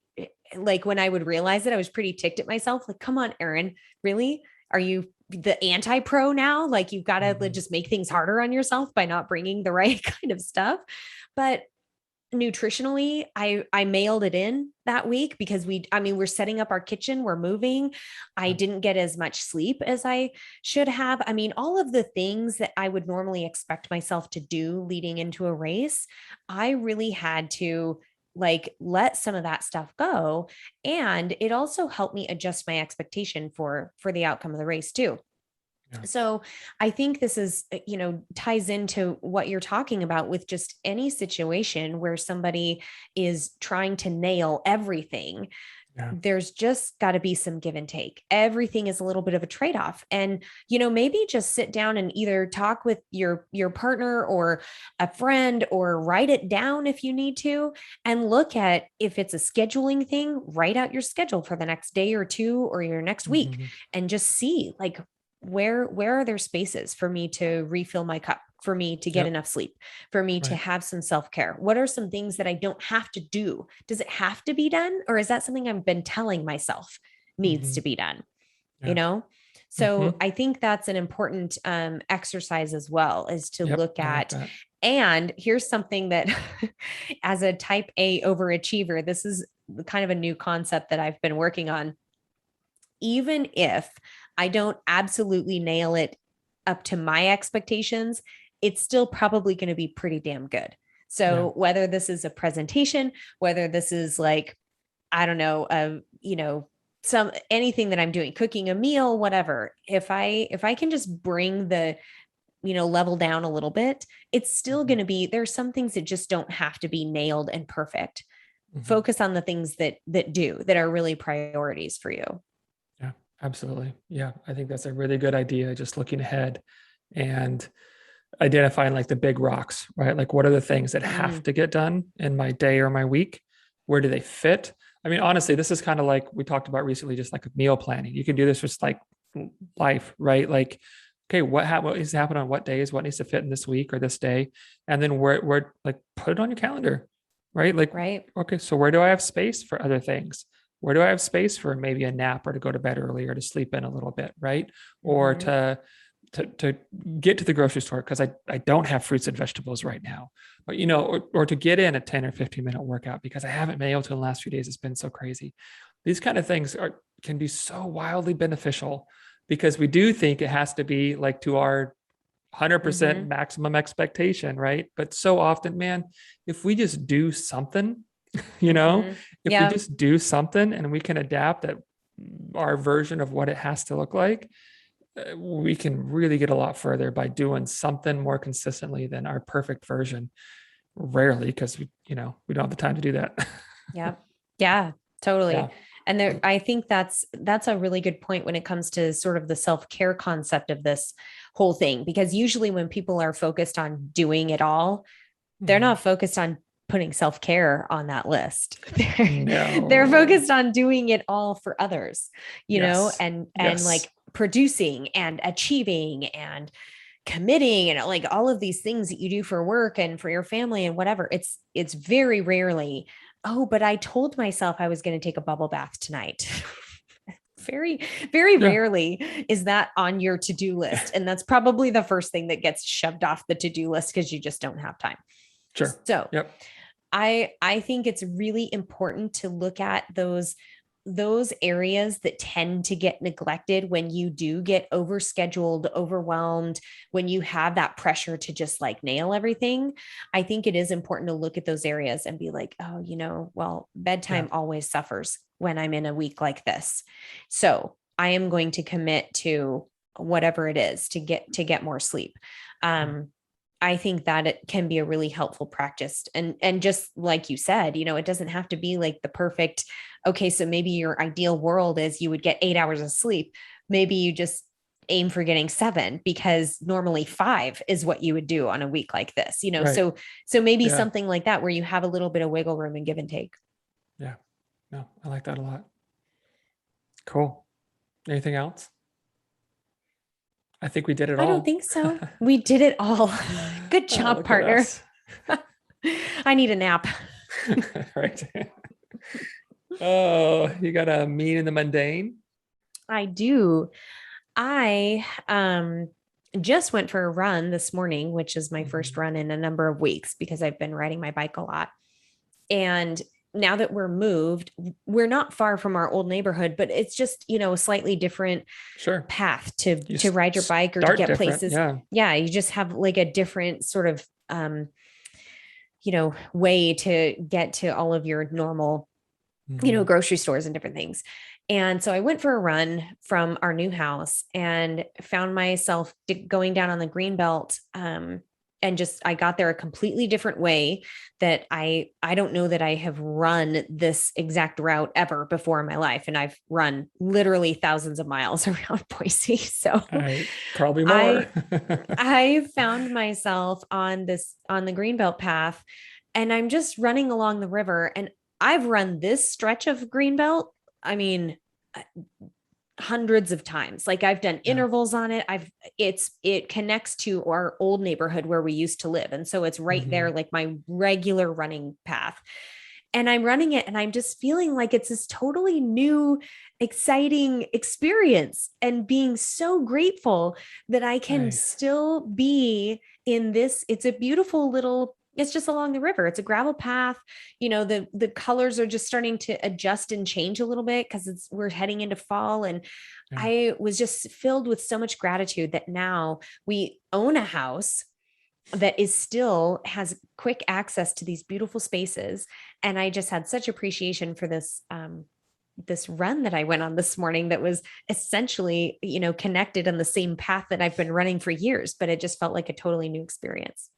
like, when I would realize it, I was pretty ticked at myself. Like, come on, Erin, really? Are you the anti pro now? Like, you've got to Mhm. just make things harder on yourself by not bringing the right kind of stuff. But nutritionally, I mailed it in that week because we're setting up our kitchen, we're moving. I Yeah. didn't get as much sleep as I should have. I mean, all of the things that I would normally expect myself to do leading into a race, I really had to like let some of that stuff go, and it also helped me adjust my expectation for the outcome of the race too. Yeah. So I think this is, ties into what you're talking about with just any situation where somebody is trying to nail everything. Yeah. There's just got to be some give and take. Everything is a little bit of a trade-off. And, maybe just sit down and either talk with your partner or a friend, or write it down if you need to, and look at, if it's a scheduling thing, write out your schedule for the next day or two or your next week, Mhm. and just see like where are there spaces for me to refill my cup, for me to get Yep. enough sleep, for me to Right. have some self-care. What are some things that I don't have to do? Does it have to be done, or is that something I've been telling myself needs to Mhm. be done? you Yeah. know so Mhm. I think that's an important exercise as well, is to Yep. look I like at. that. And here's something that as a type A overachiever, this is kind of a new concept that I've been working on. Even if I don't absolutely nail it up to my expectations, it's still probably going to be pretty damn good. Yeah. So whether this is a presentation, whether this is like, I don't know, some anything that I'm doing, cooking a meal, whatever, if I can just bring the level down a little bit, it's still Mhm. going to be, there's some things that just don't have to be nailed and perfect. Mhm. Focus on the things that are really priorities for you. Yeah. Absolutely. Yeah. I think that's a really good idea. Just looking ahead and identifying like the big rocks, right? Like what are the things that have Mm, to get done in my day or my week? Where do they fit? I mean, honestly, this is kind of like we talked about recently, just like meal planning. You can do this with like life, right? Like, okay, what is happening on what days? What needs to fit in this week or this day? And then where like put it on your calendar, right? Like, right. okay, so where do I have space for other things? Where do I have space for maybe a nap or to go to bed earlier to sleep in a little bit, right? Or Mm-hmm. to get to the grocery store because I don't have fruits and vegetables right now. But or to get in a 10 or 15-minute workout because I haven't been able to in the last few days. It's been so crazy. These kind of things can be so wildly beneficial because we do think it has to be like to our 100% Mm-hmm. maximum expectation, right? But so often, man, if we just do something, you know, Mm-hmm. if we Yeah. just do something and we can adapt that our version of what it has to look like, we can really get a lot further by doing something more consistently than our perfect version. Rarely, because we don't have the time to do that. Yeah. Yeah, totally. Yeah. And there, I think that's a really good point when it comes to sort of the self-care concept of this whole thing. Because usually when people are focused on doing it all, they're Mhm. not focused on putting self-care on that list. They're No. focused on doing it all for others, Yes. and Yes. like producing and achieving and committing and like all of these things that you do for work and for your family and whatever. It's very rarely, oh, but I told myself I was going to take a bubble bath tonight. Very, very Yeah. rarely is that on your to-do list. And that's probably the first thing that gets shoved off the to-do list because you just don't have time. Sure. So Yep. I think it's really important to look at those areas that tend to get neglected when you do get overscheduled, overwhelmed, when you have that pressure to just like nail everything. I think it is important to look at those areas and be like, oh, well, Yeah. bedtime always suffers when I'm in a week like this. So I am going to commit to whatever it is to get more sleep. Yeah. I think that it can be a really helpful practice. And just like you said, it doesn't have to be like the perfect, okay, so maybe your ideal world is you would get 8 hours of sleep. Maybe you just aim for getting 7 because normally 5 is what you would do on a week like this, Right. so maybe Yeah. something like that where you have a little bit of wiggle room and give and take. Yeah. No, I like that a lot. Cool. Anything else? I think we did it I don't all. think so. We did it all. Good job, Look at partner. us. I need a nap. Right. Oh, you got a mean in the mundane? I do. I just went for a run this morning, which is my first Mhm. run in a number of weeks because I've been riding my bike a lot. And now that we're moved, we're not far from our old neighborhood, but it's just, a slightly different Sure. path You to ride your bike or to start get different. places. Yeah. Yeah, you just have like a different sort of way to get to all of your normal, Mhm. grocery stores and different things. And so I went for a run from our new house and found myself going down on the green belt. And just I got there a completely different way that I don't know that I have run this exact route ever before in my life, and I've run literally thousands of miles around Boise. So I probably more. I I found myself on the greenbelt path, and I'm just running along the river, and I've run this stretch of greenbelt, I mean, uh, hundreds of times. Like I've done Yeah. intervals on it. It connects to our old neighborhood where we used to live, and so it's right there, Mhm. like my regular running path. And I'm running it, and I'm just feeling like it's this totally new, exciting experience, and being so grateful that I can Nice. still be in this. It's a beautiful little, it's just along the river. It's a gravel path. The colors are just starting to adjust and change a little bit because we're heading into fall. And Yeah. I was just filled with so much gratitude that now we own a house that is still has quick access to these beautiful spaces. And I just had such appreciation for this run that I went on this morning that was essentially, connected on the same path that I've been running for years, but it just felt like a totally new experience.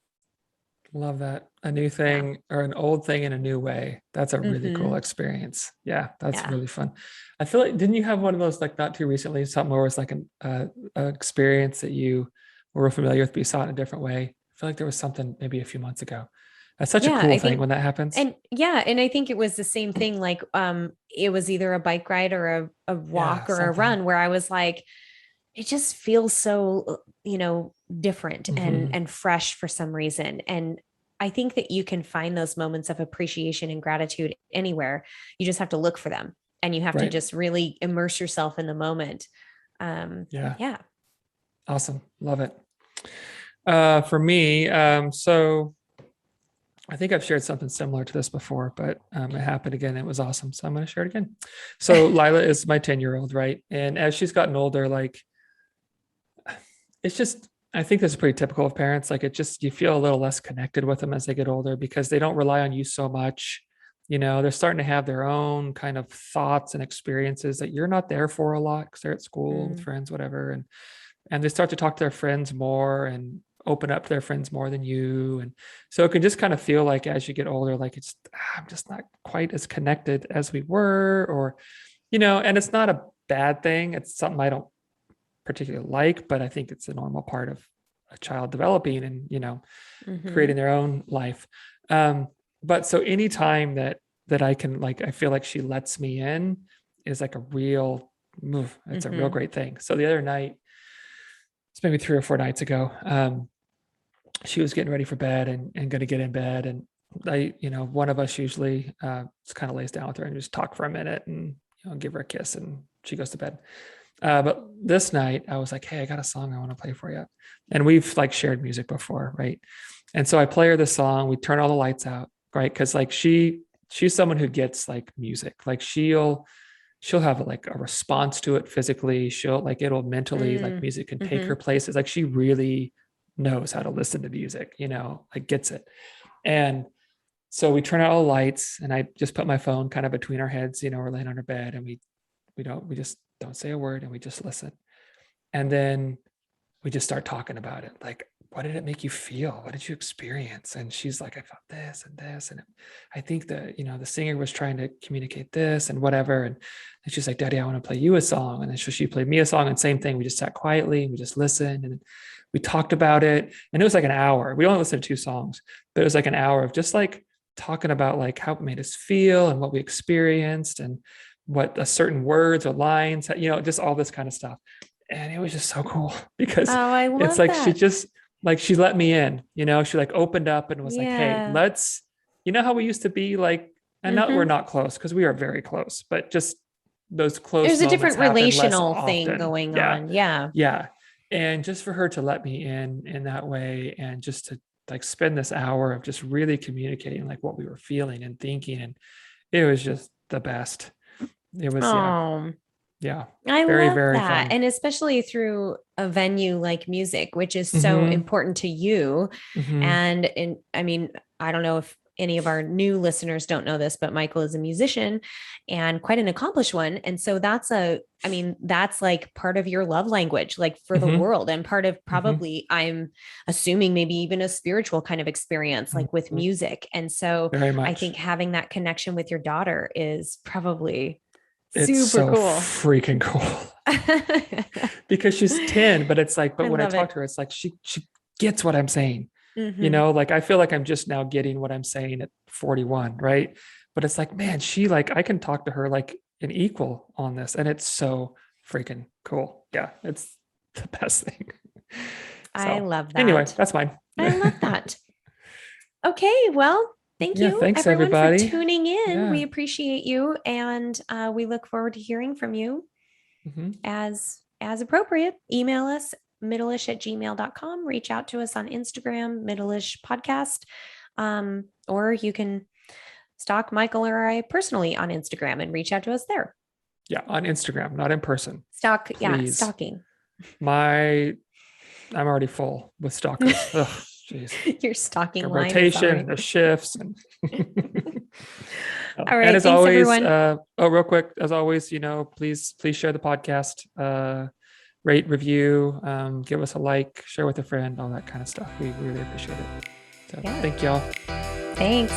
Love that. A new Yeah. thing or an old thing in a new way. That's a really cool Mm-hmm. experience. Yeah, that's Yeah. really fun. I feel like, didn't you have one of those like not too recently, something where it was like a experience that you were familiar with, but you saw it in a different way? I feel like there was something maybe a few months ago. That's such a Yeah. cool I thing think, when that happens. and yeah, and I think it was the same thing. Like, it was either a bike ride or a Yeah, walk or a something. run where I was like, it just feels so, different and Mhm. fresh for some reason. And I think that you can find those moments of appreciation and gratitude anywhere. You just have to look for them, and you have to Right. just really immerse yourself in the moment. Yeah. Yeah. Awesome. Love it. For me, so I think I've shared something similar to this before, but it happened again. It was awesome. So I'm going to share it again. So Lila is my 10-year-old, right? And as she's gotten older, like it's just, I think this is pretty typical of parents. Like it just, you feel a little less connected with them as they get older because they don't rely on you so much. They're starting to have their own kind of thoughts and experiences that you're not there for a lot because they're at school with Mm, friends, whatever. And they start to talk to their friends more and open up to their friends more than you. And so it can just kind of feel like as you get older, like I'm just not quite as connected as we were, or, and it's not a bad thing. It's something I don't particularly like, but I think it's a normal part of a child developing and, mm-hmm. creating their own life. Um, but so anytime that I can, like, I feel like she lets me in is like a real move. It's a real Mm-hmm. great thing. So the other night, it's maybe 3 or 4 nights ago. She was getting ready for bed and going to get in bed. And one of us usually just kind of lays down with her and just talk for a minute and give her a kiss and she goes to bed. But this night I was like, hey, I got a song I want to play for you. And we've like shared music before, right? And so I play her the song. We turn all the lights out, right? Because like she's someone who gets like music. Like she'll have like a response to it physically. She'll like it'll mentally like Mm, music can take her mm-hmm. places. Like she really knows how to listen to music, like gets it. And so we turn out all the lights and I just put my phone kind of between our heads, we're laying on our bed and we just don't say a word and we just listen. And then we just start talking about it. Like, what did it make you feel? What did you experience? And she's like, I felt this and this. And I think that, the singer was trying to communicate this and whatever. And she's like, Daddy, I want to play you a song. And then she played me a song and same thing. We just sat quietly and we just listened and we talked about it. And it was like an hour. We only listened to 2 songs, but it was like an hour of just like talking about like how it made us feel and what we experienced and what a certain words or lines, just all this kind of stuff. And it was just so cool because Oh, I it's love like that. she let me in, she like opened up and was like, hey, Yeah. let's, how we used to be like, and not we're Mm-hmm. not close because we are very close, but just those close There's a moments different happen less relational thing often. going Yeah. on. Yeah. Yeah. And just for her to let me in that way and just to like spend this hour of just really communicating like what we were feeling and thinking. And it was just the best. It was, Oh, yeah, I very, love very that. fun. And especially through a venue like music, which is so Mm-hmm. important to you. Mm-hmm. And I mean, I don't know if any of our new listeners don't know this, but Michael is a musician and quite an accomplished one. And so I mean, that's like part of your love language, like for the Mm-hmm. world, and part of Mm-hmm. probably, I'm assuming, maybe even a spiritual kind of experience, like with Mm-hmm. music. And so Very I much. think having that connection with your daughter is probably It's super so cool. freaking cool. I Because she's 10, but it's like, but when I love talk it. to her, it's like she gets what I'm saying. Hmm. Like I feel like I'm just now getting what I'm saying at 41, right? But it's like, man, she like I can talk to her like an equal on this, and it's so freaking cool. Yeah, it's the best thing. I So love anyway, that. that's mine. I love that. Okay, well, thank Yeah, you thanks everyone for everybody. tuning in. Yeah. We appreciate you, and we look forward to hearing from you Mhm. as appropriate. Email us middleish@gmail.com. Reach out to us on Instagram, Middleish Podcast. Or you can stalk Michael or I personally on Instagram and reach out to us there. Yeah, on Instagram, not in person. Stalk, yeah, Please. stalking. My I'm already full with stalkers. Ugh, jeez. Your stalking A line is rotation and already. the shifts and All and right. as Thanks, always, everyone. real quick, as always, please share the podcast, rate, review, give us a like, share with a friend, all that kind of stuff. We really appreciate it. So Yeah. thank y'all. Thanks.